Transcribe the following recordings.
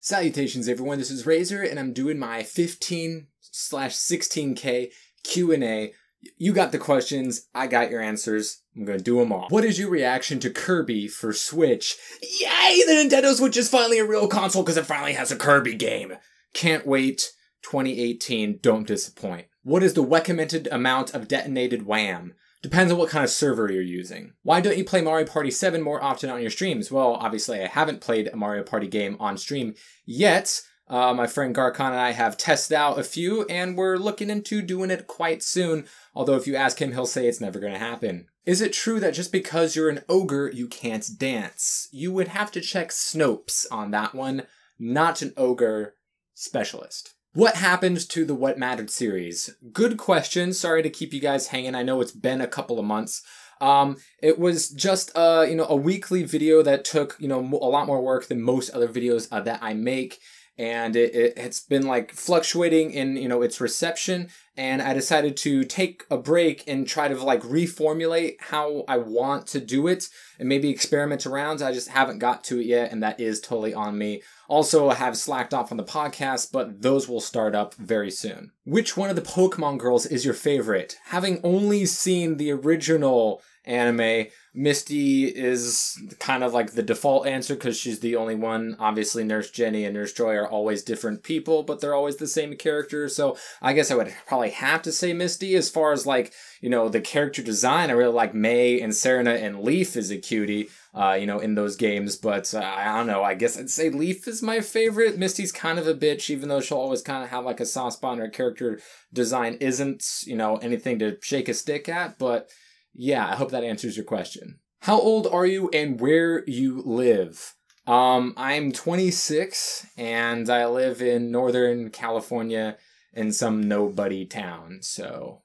Salutations everyone, this is Razor and I'm doing my 15/16K Q&A. You got the questions, I got your answers, I'm gonna do them all. What is your reaction to Kirby for Switch? Yay, the Nintendo Switch is finally a real console because it finally has a Kirby game. Can't wait, 2018, don't disappoint. What is the recommended amount of detonated wham? Depends on what kind of server you're using. Why don't you play Mario Party 7 more often on your streams? Well, obviously I haven't played a Mario Party game on stream yet. My friend Garcon and I have tested out a few, and we're looking into doing it quite soon. Although if you ask him, he'll say it's never going to happen. Is it true that just because you're an ogre, you can't dance? You would have to check Snopes on that one, not an ogre specialist. What happened to the What Mattered series? Good question. Sorry to keep you guys hanging. I know it's been a couple of months. It was just, a weekly video that took, a lot more work than most other videos that I make. And it's been like fluctuating in, its reception. And I decided to take a break and try to like reformulate how I want to do it and maybe experiment around. I just haven't got to it yet, and that is totally on me. Also, I have slacked off on the podcast, but those will start up very soon. Which one of the Pokemon girls is your favorite? Having only seen the original anime, Misty is kind of like the default answer because she's the only one. Obviously, Nurse Jenny and Nurse Joy are always different people, but they're always the same character. So I guess I would probably have to say Misty. As far as like, the character design, I really like May and Serena, and Leaf is a cutie, in those games. But I don't know, I guess I'd say Leaf is my favorite. Misty's kind of a bitch, even though she'll always kind of have like a soft spot, and her character design isn't, anything to shake a stick at. But yeah, I hope that answers your question. How old are you and where you live? I'm 26 and I live in Northern California in some nobody town. So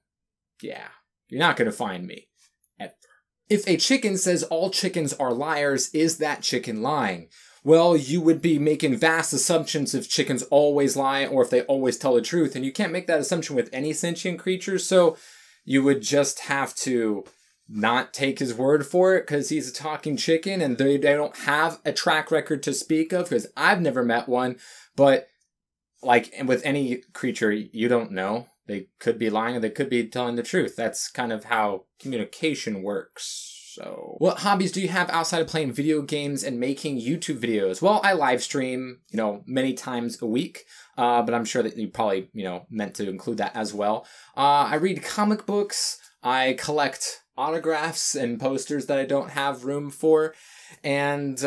yeah, you're not going to find me ever. If a chicken says all chickens are liars, is that chicken lying? Well, you would be making vast assumptions if chickens always lie or if they always tell the truth. And you can't make that assumption with any sentient creature. So you would just have to not take his word for it because he's a talking chicken and they don't have a track record to speak of, because I've never met one. But like with any creature, you don't know. They could be lying or they could be telling the truth. That's kind of how communication works. So what hobbies do you have outside of playing video games and making YouTube videos? Well, I live stream, many times a week. But I'm sure that you probably, meant to include that as well. I read comic books. I collect autographs and posters that I don't have room for, and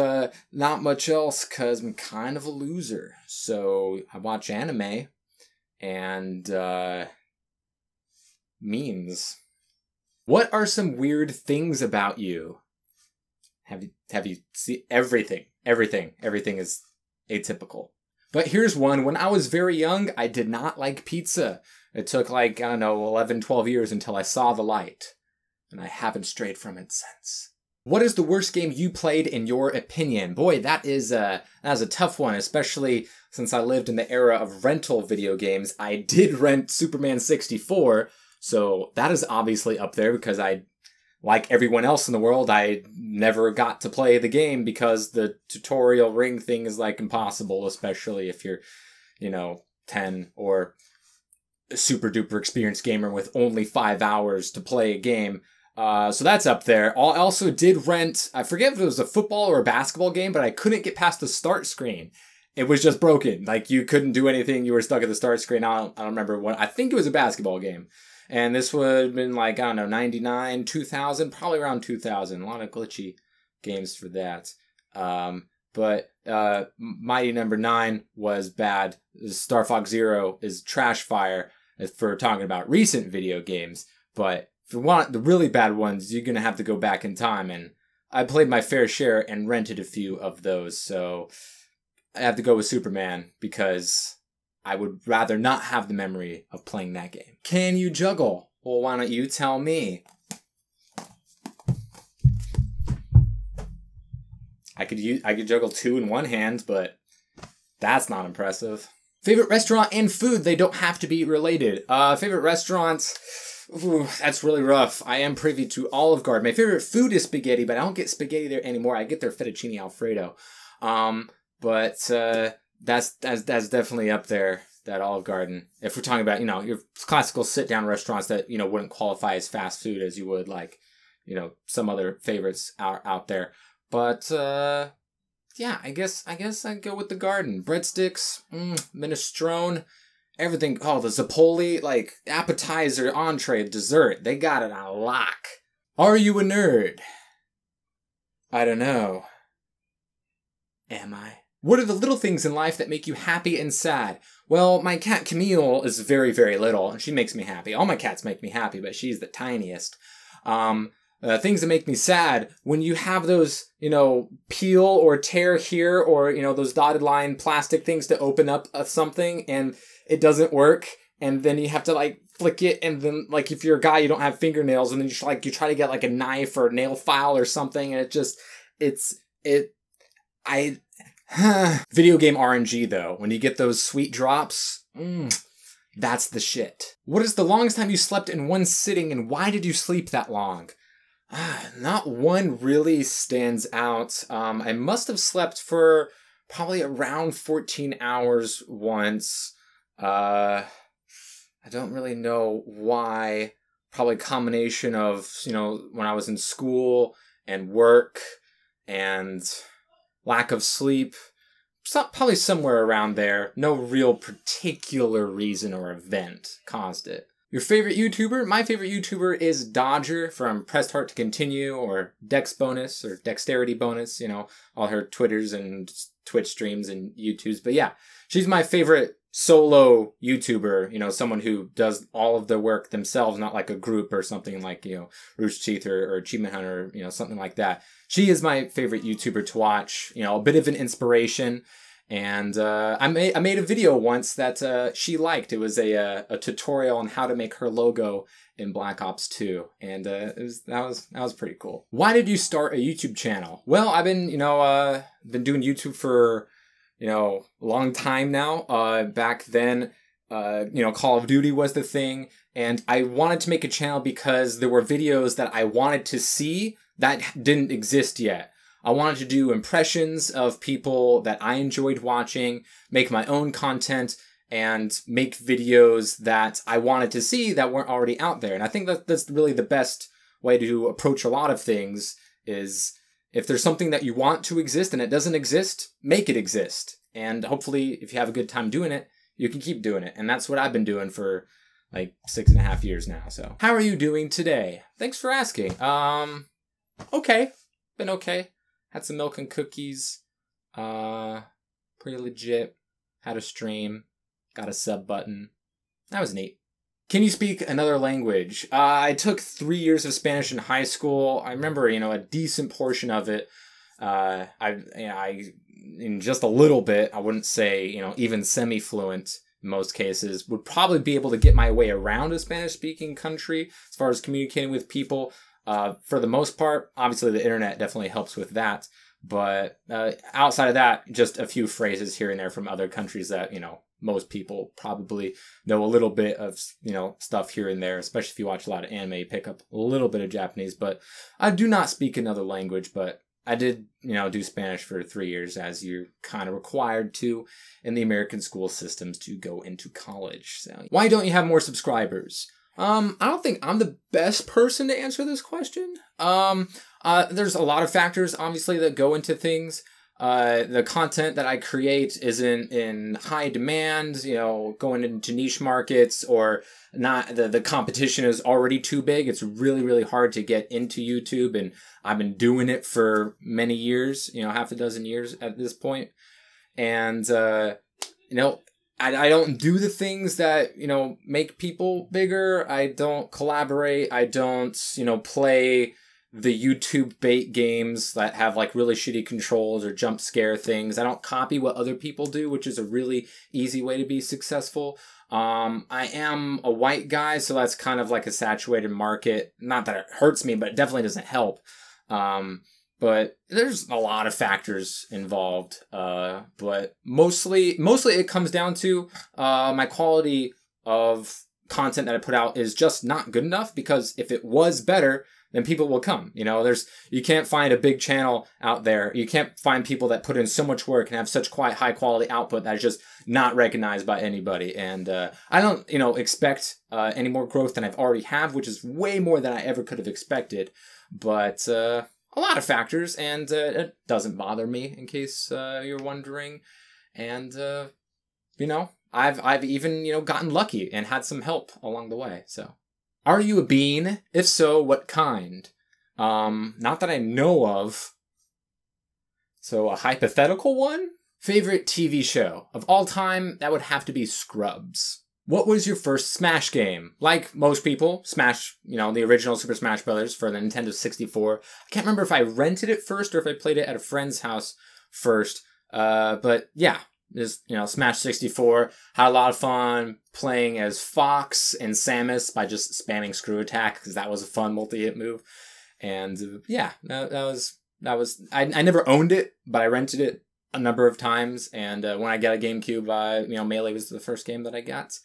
not much else because I'm kind of a loser. So I watch anime and memes. What are some weird things about you? Have you seen everything? Everything is atypical. But here's one. When I was very young, I did not like pizza. It took 11, 12 years until I saw the light. And I haven't strayed from it since. What is the worst game you played in your opinion? Boy, that is a tough one, especially since I lived in the era of rental video games. I did rent Superman 64, so that is obviously up there because like everyone else in the world, I never got to play the game because the tutorial ring thing is impossible, especially if you're, 10 or a super duper experienced gamer with only 5 hours to play a game. So that's up there. I also did rent, I forget if it was a football or a basketball game, but I couldn't get past the start screen. It was just broken. You couldn't do anything. You were stuck at the start screen. I don't remember what. I think it was a basketball game. And this would have been 99, 2000, probably around 2000. A lot of glitchy games for that. But Mighty Number 9 was bad. Star Fox Zero is trash fire for talking about recent video games. But if you want the really bad ones, you're going to have to go back in time. And I played my fair share and rented a few of those. So I have to go with Superman because I would rather not have the memory of playing that game. Can you juggle? Well, why don't you tell me? I could juggle 2 in one hand, but that's not impressive. Favorite restaurant and food, they don't have to be related. Favorite restaurants, ooh, that's really rough. I am privy to Olive Garden. My favorite food is spaghetti, but I don't get spaghetti there anymore. I get their fettuccine Alfredo. But that's definitely up there. That Olive Garden. If we're talking about, you know, your classical sit-down restaurants that, you know, wouldn't qualify as fast food as you would, like, you know, some other favorites out there. But, yeah, I guess I'd go with the Garden. Breadsticks, minestrone, everything. Oh, the Zapoli, like, appetizer, entree, dessert. They got it on lock. Are you a nerd? I don't know. Am I? What are the little things in life that make you happy and sad? Well, my cat Camille is very, very little, and she makes me happy. All my cats make me happy, but she's the tiniest. Things that make me sad, when you have those, you know, peel or tear here, or, you know, those dotted line plastic things to open up something, and it doesn't work, and then you have to, like, flick it, and then, like, if you're a guy, you don't have fingernails, and then you try to get, like, a knife or a nail file or something, and video game RNG, though. When you get those sweet drops, that's the shit. What is the longest time you slept in one sitting, and why did you sleep that long? Not one really stands out. I must have slept for probably around 14 hours once. I don't really know why. Probably a combination of, you know, when I was in school and work and lack of sleep. Probably somewhere around there. No real particular reason or event caused it. Your favorite YouTuber? My favorite YouTuber is Dodger from Pressed Heart to Continue, or Dex Bonus, or Dexterity Bonus, you know, all her Twitters and Twitch streams and YouTubes. But yeah, she's my favorite solo YouTuber, you know, someone who does all of the work themselves, not like a group or something like, you know, Rooster Teeth or Achievement Hunter, you know, something like that. She is my favorite YouTuber to watch, you know, a bit of an inspiration. And I made a video once that she liked. It was a tutorial on how to make her logo in Black Ops 2, and that was pretty cool. Why did you start a YouTube channel? Well, I've been been doing YouTube for, you know, a long time now. Back then, you know, Call of Duty was the thing, and I wanted to make a channel because there were videos that I wanted to see that didn't exist yet. I wanted to do impressions of people that I enjoyed watching, make my own content, and make videos that I wanted to see that weren't already out there. And I think that that's really the best way to approach a lot of things, is if there's something that you want to exist and it doesn't exist, make it exist. And hopefully, if you have a good time doing it, you can keep doing it. And that's what I've been doing for like 6.5 years now. So how are you doing today? Thanks for asking. Okay. Been okay. Had some milk and cookies. Pretty legit. Had a stream. Got a sub button. That was neat. Can you speak another language? I took 3 years of Spanish in high school. I remember, you know, a decent portion of it. I in just a little bit, I wouldn't say, you know, even semi-fluent in most cases, would probably be able to get my way around a Spanish-speaking country as far as communicating with people. For the most part, obviously the internet definitely helps with that. But outside of that, just a few phrases here and there from other countries that, you know, most people probably know a little bit of, you know, stuff here and there, especially if you watch a lot of anime, you pick up a little bit of Japanese. But I do not speak another language, but I did, you know, do Spanish for 3 years, as you're kind of required to in the American school systems to go into college. So why don't you have more subscribers? I don't think I'm the best person to answer this question. There's a lot of factors, obviously, that go into things. The content that I create isn't in high demand, you know, going into niche markets, or not, the competition is already too big. It's really, really hard to get into YouTube, and I've been doing it for many years, you know, half a dozen years at this point. And, you know, I don't do the things that, you know, make people bigger. I don't collaborate. I don't, you know, play the YouTube bait games that have like really shitty controls or jump scare things. I don't copy what other people do, which is a really easy way to be successful. I am a white guy, so that's kind of like a saturated market. Not that it hurts me, but it definitely doesn't help. But there's a lot of factors involved. But mostly it comes down to my quality of content that I put out is just not good enough, because if it was better, then people will come. You know, you can't find a big channel out there. You can't find people that put in so much work and have such quite high quality output that is just not recognized by anybody. And I don't, expect any more growth than I've already have, which is way more than I ever could have expected. But a lot of factors, and it doesn't bother me, in case you're wondering. And I've even gotten lucky and had some help along the way. So, are you a bean? If so, what kind? Not that I know of. So a hypothetical one? Favorite TV show of all time? That would have to be Scrubs. What was your first Smash game? Like most people, Smash, the original Super Smash Bros. For the Nintendo 64. I can't remember if I rented it first or if I played it at a friend's house first. But yeah, just, Smash 64. Had a lot of fun playing as Fox and Samus by just spamming Screw Attack, because that was a fun multi-hit move. And yeah, that was I never owned it, but I rented it a number of times, and when I got a GameCube, Melee was the first game that I got,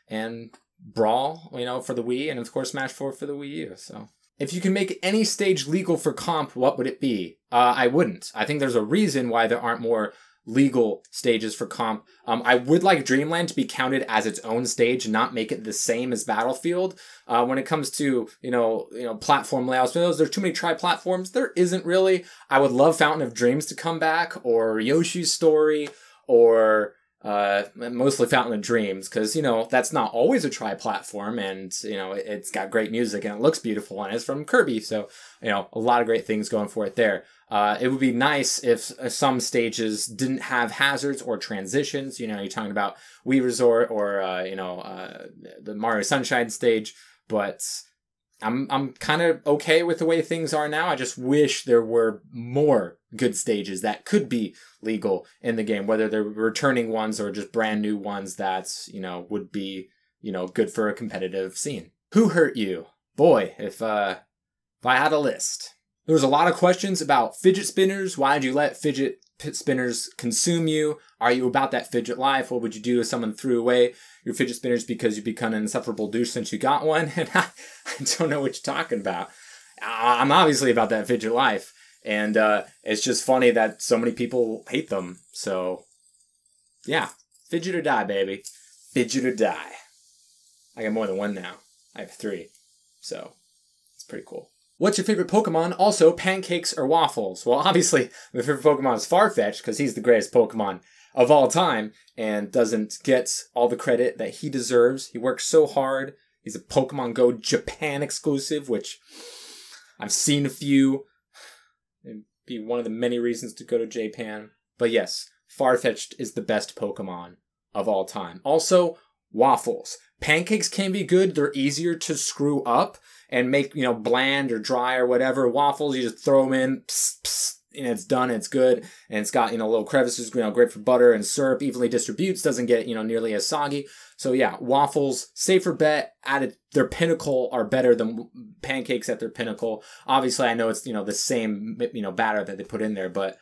and Brawl, for the Wii, and of course Smash 4 for the Wii U. So, if you can make any stage legal for comp, what would it be? I wouldn't. I think there's a reason why there aren't more legal stages for comp. I would like Dreamland to be counted as its own stage and not make it the same as Battlefield. When it comes to, platform layouts, there's too many tri-platforms. There isn't really. I would love Fountain of Dreams to come back, or Yoshi's Story, or mostly Fountain of Dreams, because, that's not always a tri-platform, and, it's got great music and it looks beautiful, and it's from Kirby, so, a lot of great things going for it there. It would be nice if some stages didn't have hazards or transitions. You're talking about Wii Resort or, the Mario Sunshine stage, but I'm kind of okay with the way things are now. I just wish there were more good stages that could be legal in the game, whether they're returning ones or just brand new ones that, would be, good for a competitive scene. Who hurt you? Boy, if I had a list. There was a lot of questions about fidget spinners. Why did you let fidget spinners consume you? Are you about that fidget life? What would you do if someone threw away your fidget spinners because you've become an insufferable douche since you got one? And I don't know what you're talking about. I'm obviously about that fidget life. And it's just funny that so many people hate them. So, yeah. Fidget or die, baby. Fidget or die. I got more than one now. I have 3. So, it's pretty cool. What's your favorite Pokemon? Also, pancakes or waffles? Well, obviously, my favorite Pokemon is Farfetch'd, because he's the greatest Pokemon of all time, and doesn't get all the credit that he deserves. He works so hard. He's a Pokemon Go Japan exclusive, which I've seen a few. It'd be one of the many reasons to go to Japan. But yes, Farfetch'd is the best Pokemon of all time. Also, waffles. Pancakes can be good. They're easier to screw up and make, bland or dry or whatever. Waffles, you just throw them in, pss, pss, and it's done, and it's good. And it's got, little crevices, great for butter and syrup, evenly distributes, doesn't get, nearly as soggy. So yeah, waffles, safer bet, at their pinnacle are better than pancakes at their pinnacle. Obviously, I know it's, the same, batter that they put in there, but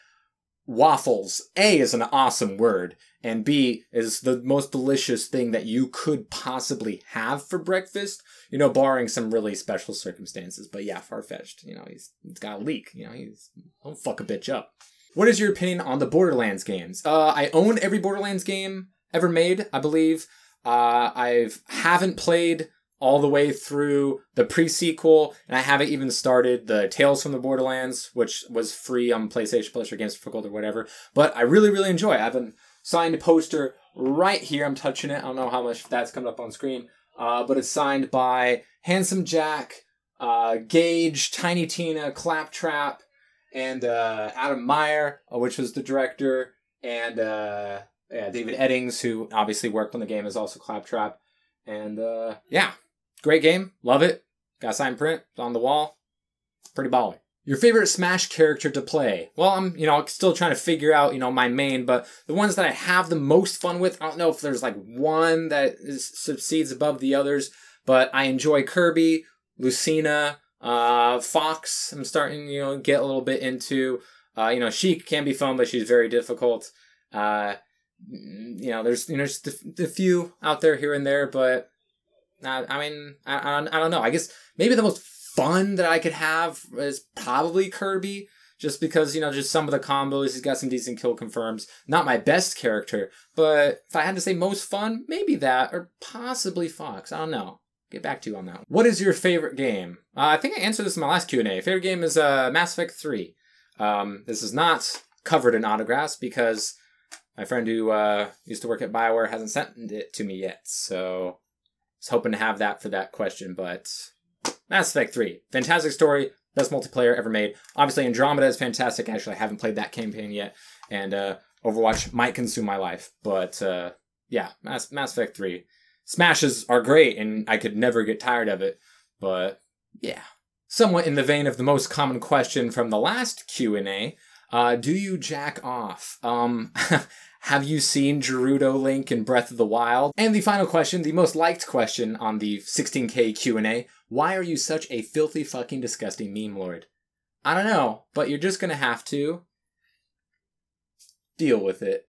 waffles, A, is an awesome word, and B, is the most delicious thing that you could possibly have for breakfast, barring some really special circumstances. But yeah, Farfetch'd, he's got a leak, don't fuck a bitch up. What is your opinion on the Borderlands games? I own every Borderlands game ever made, I believe. I haven't played all the way through the pre-sequel, and I haven't even started the Tales from the Borderlands, which was free on PlayStation Plus or Games Difficult or whatever. But I really, really enjoy it. I have a signed poster right here. I'm touching it. I don't know how much that's coming up on screen. But it's signed by Handsome Jack, Gage, Tiny Tina, Claptrap, and Adam Meyer, which was the director, and David Eddings, who obviously worked on the game, is also Claptrap. And yeah. Great game. Love it. Got a signed print. It's on the wall. Pretty baller. Your favorite Smash character to play? Well, I'm, still trying to figure out, my main, but the ones that I have the most fun with, I don't know if there's like one that succeeds above the others, but I enjoy Kirby, Lucina, Fox. I'm starting, get a little bit into, Sheik can be fun, but she's very difficult. There's, just a few out there here and there, but I don't know. I guess maybe the most fun that I could have is probably Kirby. Just because, you know, just some of the combos, he's got some decent kill confirms. Not my best character, but if I had to say most fun, maybe that, or possibly Fox. I don't know. Get back to you on that one. What is your favorite game? I think I answered this in my last Q&A. Favorite game is Mass Effect 3. This is not covered in autographs because my friend who used to work at BioWare hasn't sent it to me yet. So I was hoping to have that for that question, but Mass Effect 3. Fantastic story. Best multiplayer ever made. Obviously, Andromeda is fantastic. Actually, I haven't played that campaign yet. And Overwatch might consume my life. But yeah, Mass Effect 3. Smashes are great, and I could never get tired of it. But yeah. Somewhat in the vein of the most common question from the last Q&A, do you jack off? Have you seen Gerudo Link in Breath of the Wild? And the final question, the most liked question on the 16K Q&A, why are you such a filthy fucking disgusting meme lord? I don't know, but you're just gonna have to deal with it.